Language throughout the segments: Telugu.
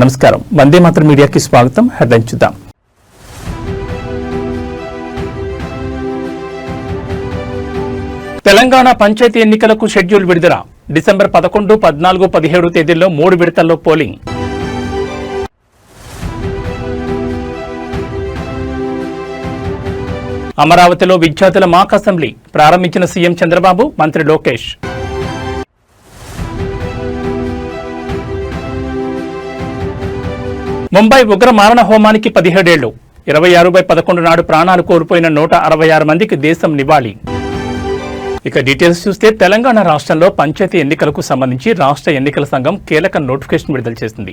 నమస్కారం. వందే మాతరం మీడియాకి స్వాగతం. హెడ్లైన్ చూద్దాం. తెలంగాణ పంచాయతీ ఎన్నికలకు షెడ్యూల్ విడుదల. డిసెంబర్ 11, 14, 17 తేదీల్లో 3 విడతల్లో పోలింగ్. అమరావతిలో విద్యార్థుల మాక్ అసెంబ్లీ ప్రారంభించిన సీఎం చంద్రబాబు, మంత్రి లోకేష్. ముంబై ఉగ్ర మారణ హోమానికి 17 ఏళ్లు. 26/11 నాడు ప్రాణాలు కోల్పోయిన 166 మందికి దేశం నివాళి. ఇక డీటెయిల్స్ చూస్తే తెలంగాణ రాష్ట్రంలో పంచాయతీ ఎన్నికలకు సంబంధించి రాష్ట్ర ఎన్నికల సంఘం కీలక నోటిఫికేషన్ విడుదల చేసింది.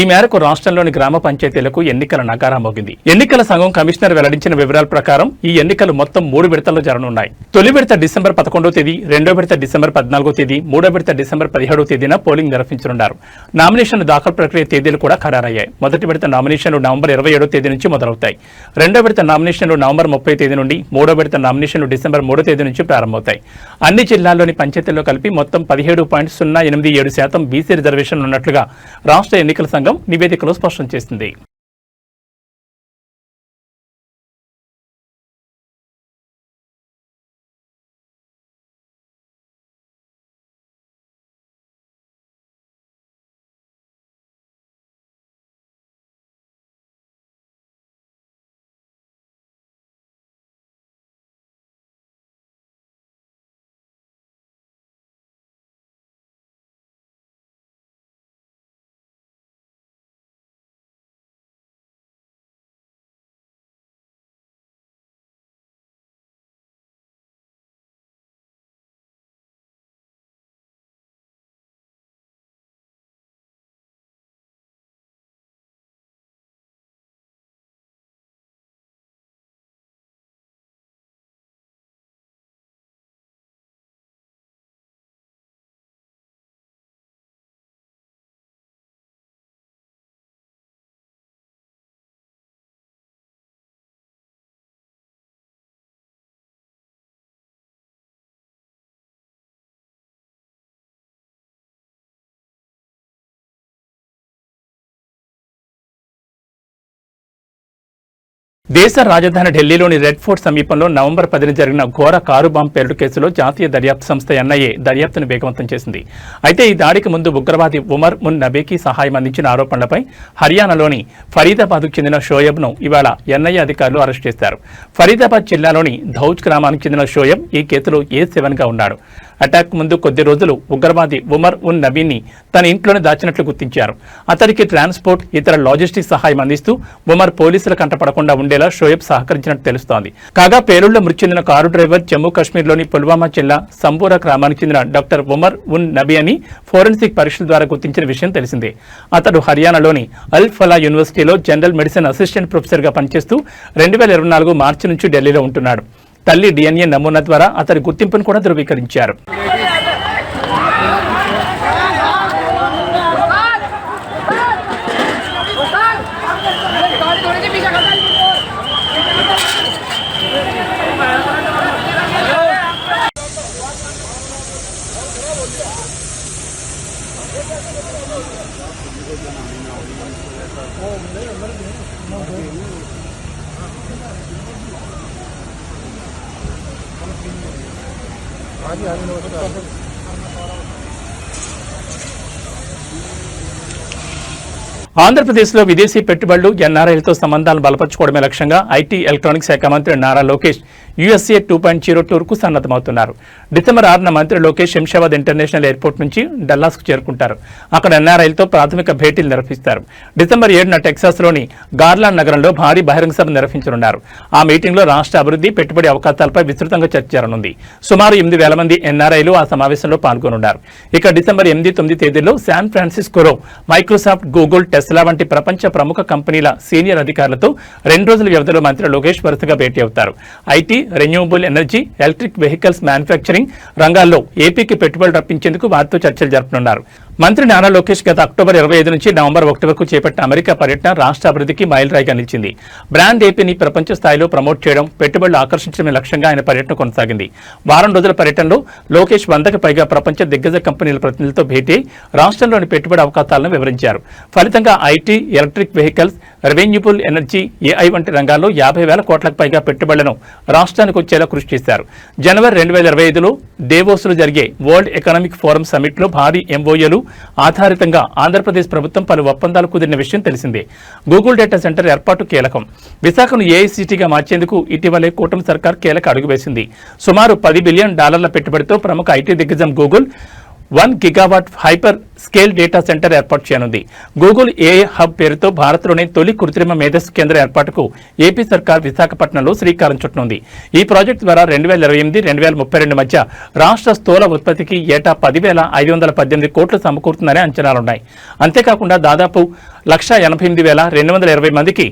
ఈ మేరకు రాష్ట్రంలోని గ్రామ పంచాయతీలకు ఎన్నికల నగారా మోగింది. ఎన్నికల సంఘం కమిషనర్ వెల్లడించిన వివరాల ప్రకారం ఈ ఎన్నికలు మొత్తం 3 విడతల్లో జరగనున్నాయి. తొలి విడత డిసెంబర్ 11వ తేదీ, రెండో విడత డిసెంబర్ 14వ తేదీ, మూడో విడత డిసెంబర్ 17వ తేదీన పోలింగ్ నిర్వహించనున్నారు. నామినేషన్ల దాఖలు ప్రక్రియ తేదీలు కూడా ఖరారయ్యాయి. మొదటి విడత నామినేషన్లు నవంబర్ 27వ తేదీ నుంచి మొదలవుతాయి. రెండో విడత నామినేషన్లు నవంబర్ 30వ తేదీ నుండి, మూడో విడత నామినేషన్లు డిసెంబర్ 3వ తేదీ నుంచి ప్రారంభమవుతాయి. అన్ని జిల్లాల్లోని పంచాయతీల్లో కలిపి మొత్తం 17.087% బీసీ రిజర్వేషన్లు ఉన్నట్లుగా రాష్ట్ర ఎన్నికల సంఘం నివేదికలో స్పష్టం చేసింది. దేశ రాజధాని ఢిల్లీలోని రెడ్ ఫోర్ట్ సమీపంలో నవంబర్ 10న జరిగిన ఘోర కారు బాంబు పేలుడు కేసులో జాతీయ దర్యాప్తు సంస్థ ఎన్ఐఏ దర్యాప్తును వేగవంతం చేసింది. అయితే ఈ దాడికి ముందు ఉగ్రవాది ఉమర్ ఉన్ నబీకి సహాయం అందించిన ఆరోపణలపై హర్యానాలోని ఫరీదాబాద్కు చెందిన షోయబ్ను ఇవాళ ఎన్ఐఏ అధికారులు అరెస్ట్ చేశారు. ఫరీదాబాద్ జిల్లాలోని ధౌజ్ గ్రామానికి చెందిన షోయబ్ ఈ కేసులో A7గా ఉన్నాడు. అటాక్ ముందు కొద్ది రోజులు ఉగ్రవాది ఉమర్ ఉన్ నబీని తన ఇంట్లోనే దాచినట్లు గుర్తించారు. అతడికి ట్రాన్స్పోర్ట్, ఇతర లాజిస్టిక్స్ సహాయం అందిస్తూ ఉమర్ పోలీసుల కంటపడకుండా ఉండేలా షోయబ్ సహకరించినట్టు తెలుస్తోంది. కాగా పేలుళ్లో మృతి చెందిన కారు డ్రైవర్ జమ్మూ కాశ్మీర్లోని పుల్వామా జిల్లా సంబూరా గ్రామానికి చెందిన డాక్టర్ ఉమర్ ఉన్ నబీ అని ఫోరెన్సిక్ పరీక్షల ద్వారా గుర్తించిన విషయం తెలిసిందే. అతడు హర్యానాలోని అల్ ఫలా యూనివర్సిటీలో జనరల్ మెడిసిన్ అసిస్టెంట్ ప్రొఫెసర్గా పనిచేస్తూ 2024 మార్చి నుంచి ఢిల్లీలో ఉంటున్నాడు. తల్లి DNA నమూనా ద్వారా అతడి గుర్తింపును కూడా ధృవీకరించారు. ఆంధ్రప్రదేశ్లో విదేశీ పెట్టుబడులు, ఎన్ఆర్ఐలతో సంబంధాలను బలపరచుకోవడమే లక్ష్యంగా ఐటీ ఎలక్ట్రానిక్స్ శాఖ మంత్రి నారా లోకేష్ USA 2.0 టూర్కు సన్నద్ధమవుతున్నారు. డిసెంబర్ 6న మంత్రి లోకేష్ శంషాబాద్ ఇంటర్నేషనల్ ఎయిర్పోర్ట్ నుంచి డల్లాస్కు చేరుకుంటారు. అక్కడ ఎన్ఆర్ఐలతో ప్రాథమిక భేటీలు నిర్వహిస్తారు. డిసెంబర్ 7న టెక్సాస్లోని గార్లాండ్ నగరంలో భారీ బహిరంగ సభ నిర్వహించనున్నారు. ఆ మీటింగ్లో రాష్ట్ర అభివృద్ధి, పెట్టుబడి అవకాశాలపై విస్తృతంగా చర్చ జరగనుంది. సుమారు 8,000 మంది ఎన్ఆర్ఐలు ఆ సమావేశంలో పాల్గొనున్నారు. ఇక డిసెంబర్ 8, 9 తేదీల్లో శాన్ ఫ్రాన్సిస్కోలో మైక్రోసాఫ్ట్, గూగుల్, టెస్లా వంటి ప్రపంచ ప్రముఖ కంపెనీల సీనియర్ అధికారులతో 2 రోజుల వ్యవధిలో మంత్రి లోకేష్ వరుసగా భేటీ అవుతారు. IT, renewable energy, electric vehicles manufacturing రంగాల్లో ఏపీకి పెట్టుబడులు రప్పించేందుకు వారితో చర్చలు జరపనున్నారు. మంత్రి నారా లోకేష్ గత అక్టోబర్ 25 నుంచి నవంబర్ 1 వరకు చేపట్టిన అమెరికా పర్యటన రాష్ట్ర అభివృద్ధికి మైలురాయిగా నిలిచింది. బ్రాండ్ ఏపీని ప్రపంచ స్థాయిలో ప్రమోట్ చేయడం, పెట్టుబడులు ఆకర్షించడమే లక్ష్యంగా ఆయన పర్యటన కొనసాగింది. వారం రోజుల పర్యటనలో లోకేష్ 100కి పైగా ప్రపంచ దిగ్గజ కంపెనీల ప్రతినిధులతో భేటీ రాష్ట్రంలోని పెట్టుబడి అవకాశాలను వివరించారు. ఫలితంగా IT, electric vehicles, రెవెన్యూబుల్ energy, AI వంటి రంగాల్లో 50,000 కోట్లకు పైగా పెట్టుబడులను రాష్ట్రానికి వచ్చేలా కృషి చేశారు. జనవరి 2025లో దేవోస్లో జరిగే వరల్డ్ ఎకనామిక్ ఫోరం సమిట్లో భారీ ఎంఓయూలు ఆధారితంగా ఆంధ్రప్రదేశ్ ప్రభుత్వం పలు ఒప్పందాలు కుదిరిన విషయం తెలిసిందే. గూగుల్ డేటా సెంటర్ ఏర్పాటు కీలకం. విశాఖను ఏఐసిటీగా మార్చేందుకు ఇటీవలే కూటమి సర్కార్ కీలక అడుగు వేసింది. సుమారు $10 బిలియన్ పెట్టుబడితో ప్రముఖ ఐటీ దిగ్గజం Google 1 gigawatt hyper scale data centre ఏర్పాటు చేయనుంది. గూగుల్ ఏఐ హబ్ పేరుతో భారత్లోనే తొలి కృత్రిమ మేధస్సు కేంద్ర ఏర్పాటుకు ఏపీ సర్కార్ విశాఖపట్నంలో శ్రీకారం చుట్టనుంది. ఈ ప్రాజెక్టు ద్వారా 2028-2032 మధ్య రాష్ట్ర స్థూల ఉత్పత్తికి ఏటా 10,518 కోట్లు సమకూరుతుందనే అంచనాలున్నాయి. అంతేకాకుండా దాదాపు 1,88,220 మందికి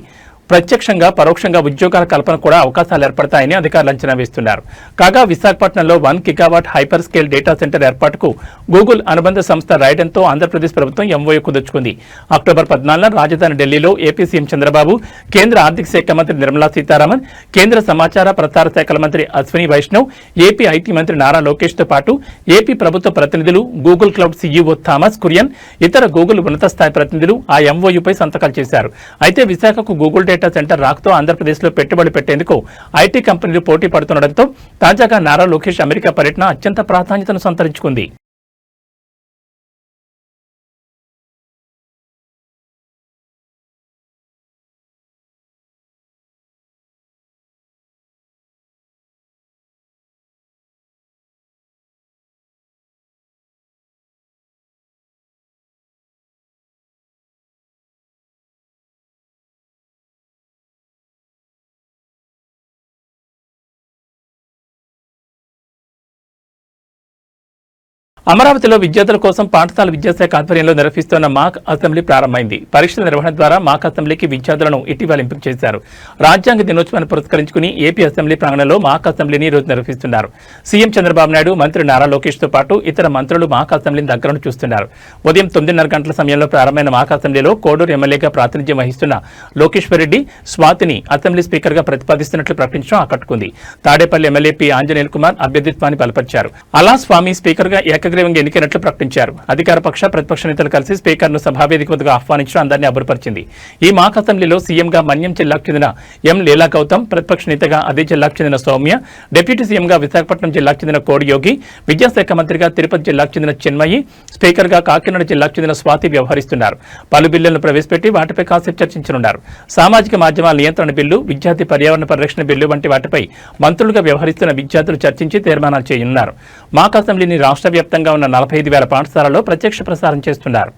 ప్రత్యక్షంగా పరోక్షంగా ఉద్యోగాల కల్పన కూడా అవకాశాలు ఏర్పడతాయని అధికారులు అంచనా వేస్తున్నారు. కాగా విశాఖపట్నంలో 1 gigawatt hyper scale data centre ఏర్పాటుకు గూగుల్ అనుబంధ సంస్థ రైడెన్తో ఆంధ్రప్రదేశ్ ప్రభుత్వం ఎంఓయూ కుదుర్చుకుంది. అక్టోబర్ 14న రాజధాని ఢిల్లీలో ఏపీ సీఎం చంద్రబాబు, కేంద్ర ఆర్థిక శాఖ మంత్రి నిర్మలా సీతారామన్, కేంద్ర సమాచార ప్రసార శాఖల మంత్రి అశ్విని వైష్ణవ్, ఏపీ ఐటీ మంత్రి నారా లోకేష్ తో పాటు ఏపీ ప్రభుత్వ ప్రతినిధులు, Google cloud CEO Thomas Kurian, ఇతర గూగుల్ ఉన్నత స్థాయి ప్రతినిధులు ఆ ఎంఓయూపై సంతకాలు చేశారు. అయితే విశాఖకు గూగుల్ డేటా సెంటర్ రాకతో ఆంధ్రప్రదేశ్లో పెట్టుబడి పెట్టేందుకు ఐటీ కంపెనీలు పోటీ పడుతుండటంతో తాజాగా నారా లోకేష్ అమెరికా పర్యటన అత్యంత ప్రాధాన్యతను సంతరించుకుంది. అమరావతిలో విద్యార్థుల కోసం పాఠశాల విద్యాశాఖ ఆధ్వర్యంలో నిర్వహిస్తున్న మాక్ అసెంబ్లీ ప్రారంభమైంది. పరీక్షల నిర్వహణ ద్వారా మాక్ అసెంబ్లీకి విద్యార్థులను ఇటీవల ఎంపిక చేశారు. రాజ్యాంగ దినోత్సవాన్ని పురస్కరించుకుని ఏపీ అసెంబ్లీ ప్రాంగణంలో మాక్ అసెంబ్లీని ఈరోజు నిర్వహిస్తున్నారు. సీఎం చంద్రబాబు నాయుడు, మంత్రి నారా లోకేష్ తో పాటు ఇతర మంత్రులు మాక్ అసెంబ్లీని దగ్గరను చూస్తున్నారు. ఉదయం 9:30 గంటల సమయంలో ప్రారంభమైన మాక్ అసెంబ్లీలో కోడూరు ఎమ్మెల్యేగా ప్రాతినిధ్యం వహిస్తున్న లోకేశ్వరరెడ్డి స్వాతిని అసెంబ్లీ స్పీకర్ గా ప్రతిపాదిస్తున్నట్లు ప్రకటించడం ఆకట్టుకుంది. Tadepalli MLA P ఆంజనేయుల్ Kumar అభ్యర్థిత్వాన్ని బలపరిచారు. అలా స్వామి స్పీకర్ గా ఏకగ్రీవంగా ఎన్నికైనట్లు ప్రకటించారు. అధికార పక్ష ప్రతిపక్ష నేతలు కలిసి స్పీకర్ ను సభావేదిక వద్దకు ఆహ్వానించడం అందరినీ అబ్బురపరిచింది. ఈ మాక్ అసెంబ్లీలో సీఎంగా మన్యం జిల్లాకు చెందిన ఎం లీలా గౌతమ్, ప్రతిపక్ష నేతగా అదే జిల్లాకు చెందిన సౌమ్య, డిప్యూటీ సీఎంగా విశాఖపట్నం జిల్లాకు చెందిన కోడి యోగి, విద్యాశాఖ మంత్రిగా తిరుపతి జిల్లాకు చెందిన చిన్మయి, స్పీకర్ గా కాకినాడ జిల్లాకు చెందిన స్వాతి వ్యవహరిస్తున్నారు. పలు బిల్లులను ప్రవేశపెట్టి వాటిపై కాసేపు చర్చించనున్నారు. సామాజిక మాధ్యమాల నియంత్రణ బిల్లు, విద్యార్థి పర్యావరణ పరిరక్షణ బిల్లు వంటి వాటిపై మంత్రులుగా వ్యవహరిస్తున్న విద్యార్థులు చర్చించి తీర్మానాలు చేయనున్నారు. మాక్ అసెంబ్లీని రాష్ట్ర వ్యాప్తంగా ఉన్న 45,000 పాఠశాలలో ప్రత్యక్ష ప్రసారం చేస్తున్నారు.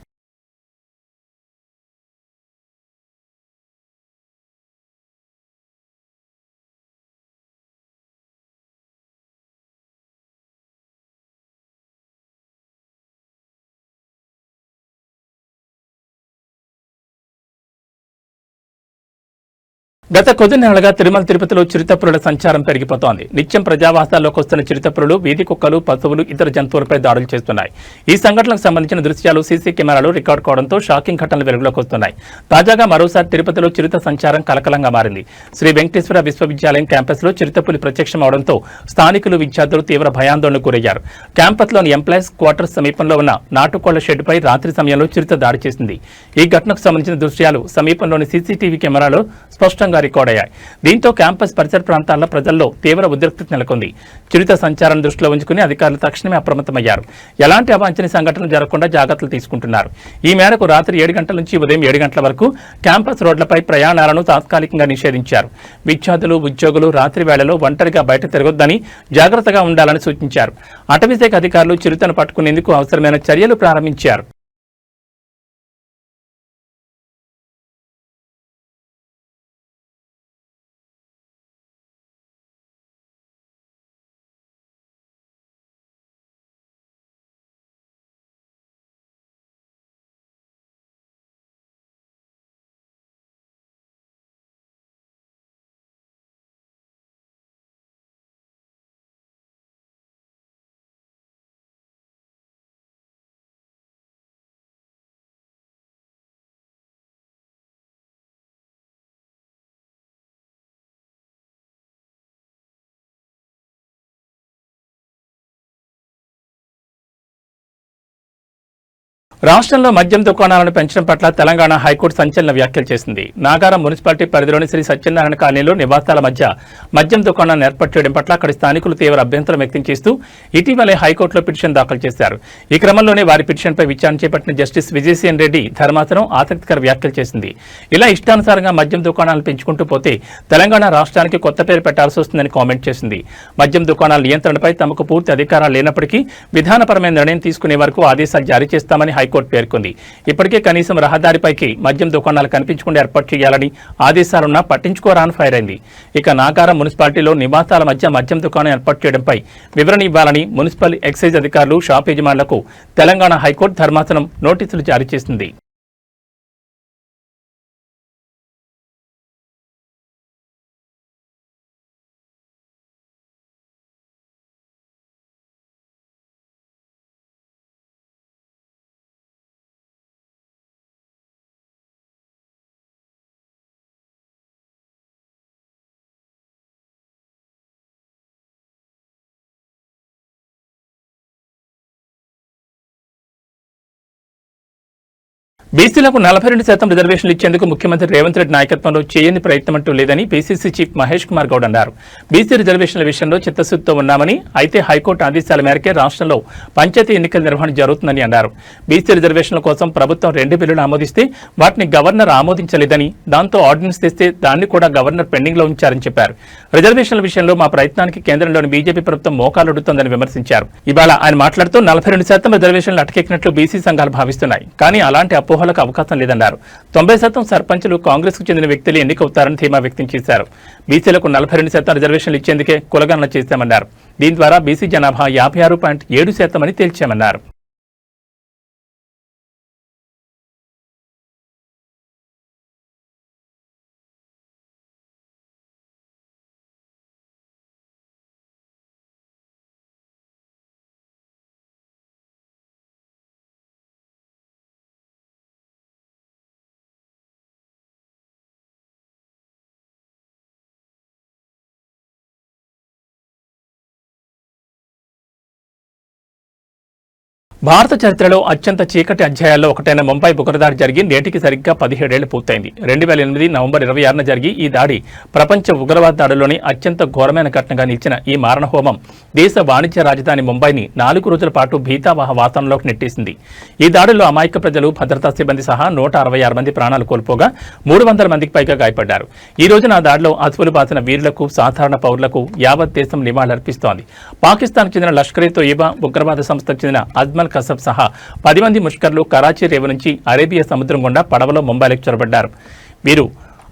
గత కొద్ది నెలలుగా తిరుమల తిరుపతిలో చిరుతపులుల సంచారం పెరిగిపోతోంది. నిత్యం ప్రజావాసాల్లోకి వస్తున్న చిరుతపులులు వీధి కుక్కలు, పశువులు, ఇతర జంతువులపై దాడులు చేస్తున్నాయి. ఈ సంఘటనలకు సంబంధించిన దృశ్యాలు సీసీ కెమెరాలో రికార్డు కావడంతో షాకింగ్ ఘటనలు వెలుగులోకి వస్తున్నాయి. తాజాగా మరోసారి తిరుపతిలో చిరుత సంచారం కలకలంగా మారింది. శ్రీ వెంకటేశ్వర విశ్వవిద్యాలయం క్యాంపస్లో చిరుతపులి ప్రత్యక్షమవడంతో స్థానికులు, విద్యార్థులు తీవ్ర భయాందోళనకు గురయ్యారు. క్యాంపస్లోని ఎంప్లాయీస్ క్వార్టర్స్ సమీపంలో ఉన్న నాటుకోళ్ల షెడ్డుపై రాత్రి సమయంలో చిరుత దాడి చేసింది. ఈ ఘటనకు సంబంధించిన దృశ్యాలు సమీపంలోని సీసీటీవీ కెమెరాలో స్పష్టంగా రికార్డ్ అయ్యాయి. దీంతో క్యాంపస్ పరిసర ప్రాంతాల్లో ప్రజల్లో తీవ్ర ఉద్రిక్తత నెలకొంది. చిరుత సంచారం దృష్టిలో ఉంచుకుని అధికారులు తక్షణమే అప్రమత్తమయ్యారు. ఎలాంటి అవాంఛనీయ సంఘటనలు జరగకుండా జాగ్రత్తలు తీసుకుంటున్నారు. ఈ మేరకు రాత్రి 7 గంటల నుంచి ఉదయం 7 గంటల వరకు క్యాంపస్ రోడ్లపై ప్రయాణాలను తాత్కాలికంగా నిషేధించారు. విద్యార్థులు, ఉద్యోగులు రాత్రి వేళలో ఒంటరిగా బయట తిరగొద్దని, జాగ్రత్తగా ఉండాలని సూచించారు. అటవీశాఖ అధికారులు చిరుతను పట్టుకునేందుకు అవసరమైన చర్యలు ప్రారంభించారు. రాష్ట్రంలో మద్యం దుకాణాలను పెంచడం పట్ల తెలంగాణ హైకోర్టు సంచలన వ్యాఖ్యలు చేసింది. నాగారం మున్సిపాలిటీ పరిధిలోని శ్రీ సత్యనారాయణ కాలనీలో నివాసాల మధ్య మద్యం దుకాణాలను ఏర్పాటు చేయడం పట్ల అక్కడి స్థానికులు తీవ్ర అభ్యంతరం వ్యక్తం చేస్తూ ఇటీవలే హైకోర్టులో పిటిషన్ దాఖలు చేశారు. ఈ క్రమంలోనే వారి పిటిషన్పై విచారణ చేపట్టిన జస్టిస్ విజయసేన్ రెడ్డి ధర్మాసనం ఆసక్తికర వ్యాఖ్యలు చేసింది. ఇలా ఇష్టానుసారంగా మద్యం దుకాణాలను పెంచుకుంటూ పోతే తెలంగాణ రాష్ట్రానికి కొత్త పేరు పెట్టాల్సి వస్తుందని కామెంట్ చేసింది. మద్యం దుకాణాల నియంత్రణపై తమకు పూర్తి అధికారాలు లేనప్పటికీ విధానపరమైన నిర్ణయం తీసుకునే వరకు ఆదేశాలు జారీ చేస్తామని హైకోర్టు పేర్కొంది. ఇప్పటికే కనీసం రహదారిపైకి మద్యం దుకాణాలు కనిపించకుండా ఏర్పాటు చేయాలని ఆదేశాలున్నా పట్టించుకోరాని ఫైర్ అయింది. ఇక నాగారం మున్సిపాలిటీలో నివాసాల మధ్య మద్యం దుకాణం ఏర్పాటు చేయడంపై వివరణ ఇవ్వాలని మున్సిపల్ ఎక్సైజ్ అధికారులు, షాప్ యజమానులకు తెలంగాణ హైకోర్టు ధర్మాసనం నోటీసులు జారీ చేసింది. బీసీలకు 42% రిజర్వేషన్లు ఇచ్చేందుకు ముఖ్యమంత్రి రేవంత్ రెడ్డి నాయకత్వంలో చేయని ప్రయత్నం అంటూ లేదని పీసీసీ చీఫ్ మహేష్ కుమార్ గౌడ్ అన్నారు. బీసీ రిజర్వేషన్ల విషయంలో చిత్తశుద్ధితో ఉన్నామని, అయితే హైకోర్టు ఆదేశాల మేరకే రాష్ట్రంలో పంచాయతీ ఎన్నికల నిర్వహణ జరుగుతుందని అన్నారు. బీసీ రిజర్వేషన్ల కోసం ప్రభుత్వం 2 బిల్లులు ఆమోదిస్తే వాటిని గవర్నర్ ఆమోదించలేదని, దాంతో ఆర్డినెన్స్ తెస్తే దాన్ని కూడా గవర్నర్ పెండింగ్ లో ఉంచారని చెప్పారు. రిజర్వేషన్ల విషయంలో మా ప్రయత్నానికి కేంద్రంలోని బీజేపీ ప్రభుత్వం మోకాలుడుతోందని విమర్శించారు. ఇవాళ ఆయన మాట్లాడుతూ 42% రిజర్వేషన్లు అటకెక్కినట్లు బీసీ సంఘాలు భావిస్తున్నాయి. కానీ అలాంటి అపోహలకు అవకాశం లేదన్నారు. 90% సర్పంచులు కాంగ్రెస్ కు చెందిన వ్యక్తులు ఎన్నికవుతారని ధీమా వ్యక్తం చేశారు. బీసీలకు 42% రిజర్వేషన్లు ఇచ్చేందుకే కులగణన చేశామన్నారు. దీని ద్వారా బీసీ జనాభా 56.7% అని తేల్చామన్నారు. భారత చరిత్రలో అత్యంత చీకటి అధ్యాయాల్లో ఒకటైన ముంబై ఉగ్రదాడి జరిగి నేటికి సరిగ్గా 17 ఏళ్లు పూర్తయింది. 2008 నవంబర్ 26న జరిగి ఈ దాడి ప్రపంచ ఉగ్రవాద దాడుల్లోని అత్యంత ఘోరమైన ఘటనగా నిలిచిన ఈ మారణహోమం దేశ వాణిజ్య రాజధాని ముంబైని 4 రోజుల పాటు భీతావహ వాతావరణంలోకి నెట్టేసింది. ఈ దాడుల్లో అమాయక ప్రజలు, భద్రతా సిబ్బంది సహా 166 మంది ప్రాణాలు కోల్పోగా 300 మందికి పైగా గాయపడ్డారు. ఈ రోజున ఆ దాడిలో అసువులు బాసిన వీరులకు, సాధారణ పౌరులకు యావత్ దేశం నివాళులర్పిస్తోంది. పాకిస్తాన్కు చెందిన లష్కర్-ఏ-తోయిబా ఉగ్రవాద సంస్థకు చెందిన అజ్మల్ కసబ్ సహా 10 మంది ముష్కర్లు కరాచీ రేవు నుంచి అరేబియా సముద్రం గుండా పడవలో ముంబైలోకి చొరబడ్డారు. వీరు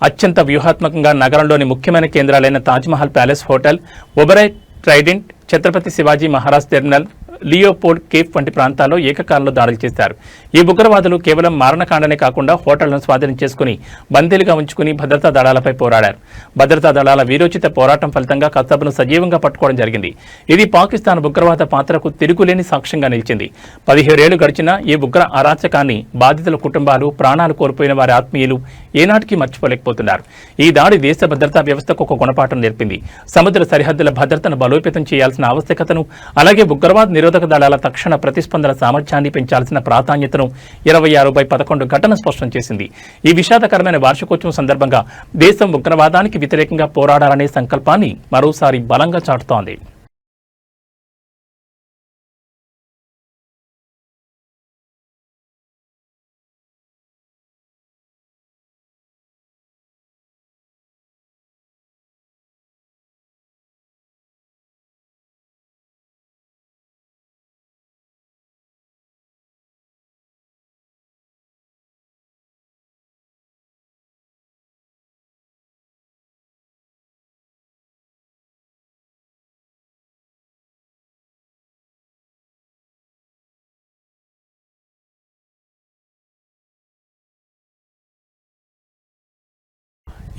అత్యంత వ్యూహాత్మకంగా నగరంలోని ముఖ్యమైన కేంద్రాలైన Taj Mahal palace hotel, Oberoi Trident, Chhatrapati Shivaji Maharaj terminal, Leopold cafe వంటి ప్రాంతాల్లో ఏకకాలంలో దాడులు చేశారు. ఈ ఉగ్రవాదులు కేవలం మారణకాండనే కాకుండా హోటళ్లను స్వాధీనం చేసుకుని బందీలుగా ఉంచుకుని భద్రతా దళాలపై పోరాడారు. భద్రతా దళాల వీరోచిత పోరాటం ఫలితంగా కసబ్ను సజీవంగా పట్టుకోవడం జరిగింది. ఇది పాకిస్తాన్ ఉగ్రవాద పాత్రకు తిరుగులేని సాక్ష్యంగా నిలిచింది. 17 ఏళ్లు గడిచినా ఈ ఉగ్ర అరాచకాన్ని బాధితుల కుటుంబాలు, ప్రాణాలు కోల్పోయిన వారి ఆత్మీయులు ఏనాటికి మర్చిపోలేకపోతున్నారు. ఈ దాడి దేశ భద్రతా వ్యవస్థకు ఒక గుణపాఠం నేర్పింది. సముద్ర సరిహద్దుల భద్రతను బలోపేతం చేయాల్సిన ఆవశ్యకతను, అలాగే ఉగ్రవాద నిరోధక దళాల తక్షణ ప్రతిస్పందన సామర్థ్యాన్ని పెంచాల్సిన ప్రాధాన్యతను 26/11 ఘటన స్పష్టం చేసింది. ఈ విషాదకరమైన వార్షికోత్సవం సందర్భంగా దేశం ఉగ్రవాదానికి వ్యతిరేకంగా పోరాడాలనే సంకల్పాన్ని మరోసారి బలంగా చాటుతోంది.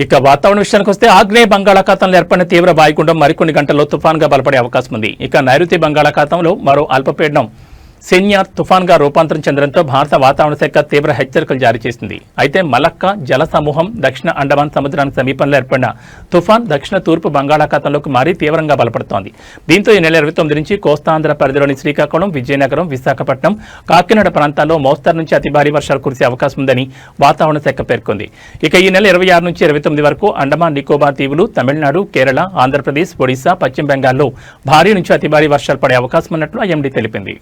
ఇక వాతావరణ విషయానికి వస్తే ఆగ్నేయ బంగాళాఖాతంలో ఏర్పడిన తీవ్ర వాయుగుండం మరికొన్ని గంటల్లో తుఫాన్గా బలపడే అవకాశం ఉంది. ఇక నైరుతి బంగాళాఖాతంలో మరో అల్పపీడనం సెన్యార్ తుఫాన్గా రూపాంతరం చెందడంతో భారత వాతావరణ శాఖ తీవ్ర హెచ్చరికలు జారీ చేసింది. అయితే మలక్కా జల సమూహం దక్షిణ అండమాన్ సముద్రానికి సమీపంలో ఏర్పడిన తుఫాన్ దక్షిణ తూర్పు బంగాళాఖాతంలోకి మారి తీవ్రంగా బలపడుతోంది. దీంతో ఈ నెల 29 నుంచి కోస్తాంధ్ర పరిధిలోని శ్రీకాకుళం, విజయనగరం, విశాఖపట్నం, కాకినాడ ప్రాంతాల్లో మోస్తరు నుంచి అతి భారీ వర్షాలు కురిసే అవకాశం ఉందని వాతావరణ శాఖ పేర్కొంది. ఇక ఈ నెల 26 నుంచి 29 వరకు అండమాన్ నికోబార్ దీవులు, తమిళనాడు, కేరళ, ఆంధ్రప్రదేశ్, ఒడిశా, పశ్చిమ బెంగాల్లో భారీ నుంచి అతి భారీ వర్షాలు పడే అవకాశం ఉన్నట్లు ఐఎండీ తెలిపింది.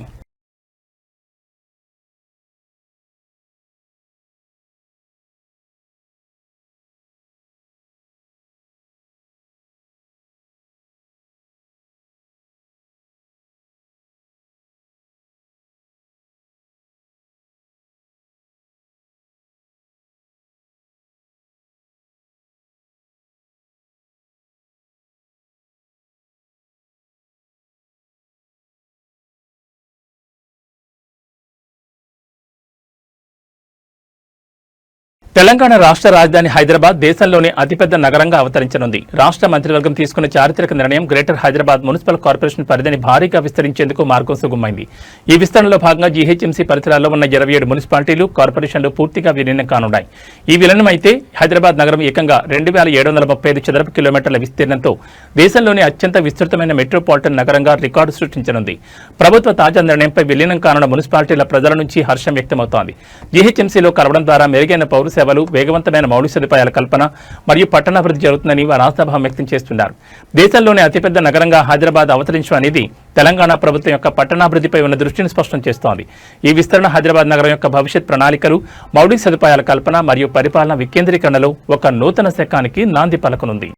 తెలంగాణ రాష్ట్ర రాజధాని హైదరాబాద్ దేశంలోనే అతిపెద్ద నగరంగా అవతరించనుంది. రాష్ట్ర మంత్రివర్గం తీసుకున్న చారిత్రక నిర్ణయం గ్రేటర్ హైదరాబాద్ మున్సిపల్ కార్పొరేషన్ పరిధిని భారీగా విస్తరించేందుకు మార్గం సుగమైంది. ఈ విస్తరణలో భాగంగా జీహెచ్ఎంసీ పరిసరాల్లో ఉన్న 27 మున్సిపాలిటీలు, కార్పొరేషన్లు పూర్తిగా విలీనం కానున్నాయి. ఈ విలీనం అయితే హైదరాబాద్ నగరం ఏకంగా 2735 చదరపు కిలోమీటర్ల విస్తీర్ణంతో దేశంలోనే అత్యంత విస్తృతమైన మెట్రోపాలిటన్ నగరంగా రికార్డు సృష్టించనుంది. ప్రభుత్వ తాజా నిర్ణయంపై విలీనం కానున్న మున్సిపాలిటీల ప్రజల నుంచి హర్షం వ్యక్తమవుతోంది. జీహెచ్ఎంసీలో కలవడం ద్వారా మెరుగైన పౌర సేవలు, వేగవంతమైన మౌలిక సదుపాయాల కల్పన మరియు పట్టణాభివృద్ధి జరుగుతుందని వారు ఆశాభావం వ్యక్తం చేస్తున్నారు. దేశంలోనే అతిపెద్ద నగరంగా హైదరాబాద్ అవతరించడం అనేది తెలంగాణ ప్రభుత్వం యొక్క పట్టణాభివృద్ధిపై ఉన్న దృష్టిని స్పష్టం చేస్తోంది. ఈ విస్తరణ హైదరాబాద్ నగరం యొక్క భవిష్యత్ ప్రణాళికలు, మౌలిక సదుపాయాల కల్పన మరియు పరిపాలన వికేంద్రీకరణలో ఒక నూతన శకానికి నాంది పలకనుంది.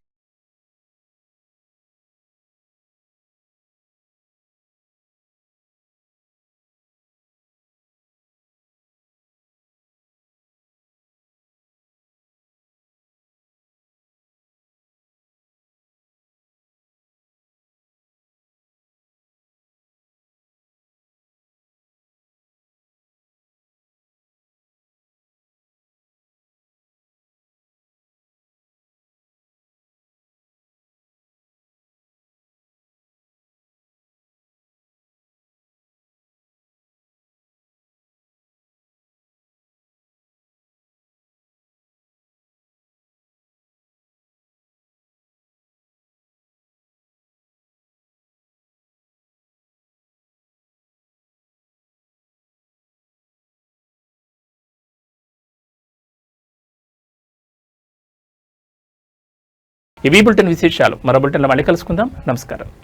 ఇవి బులెటిన్ విశేషాలు. మరో బులెటిన్లో మళ్ళీ కలుసుకుందాం. నమస్కారం.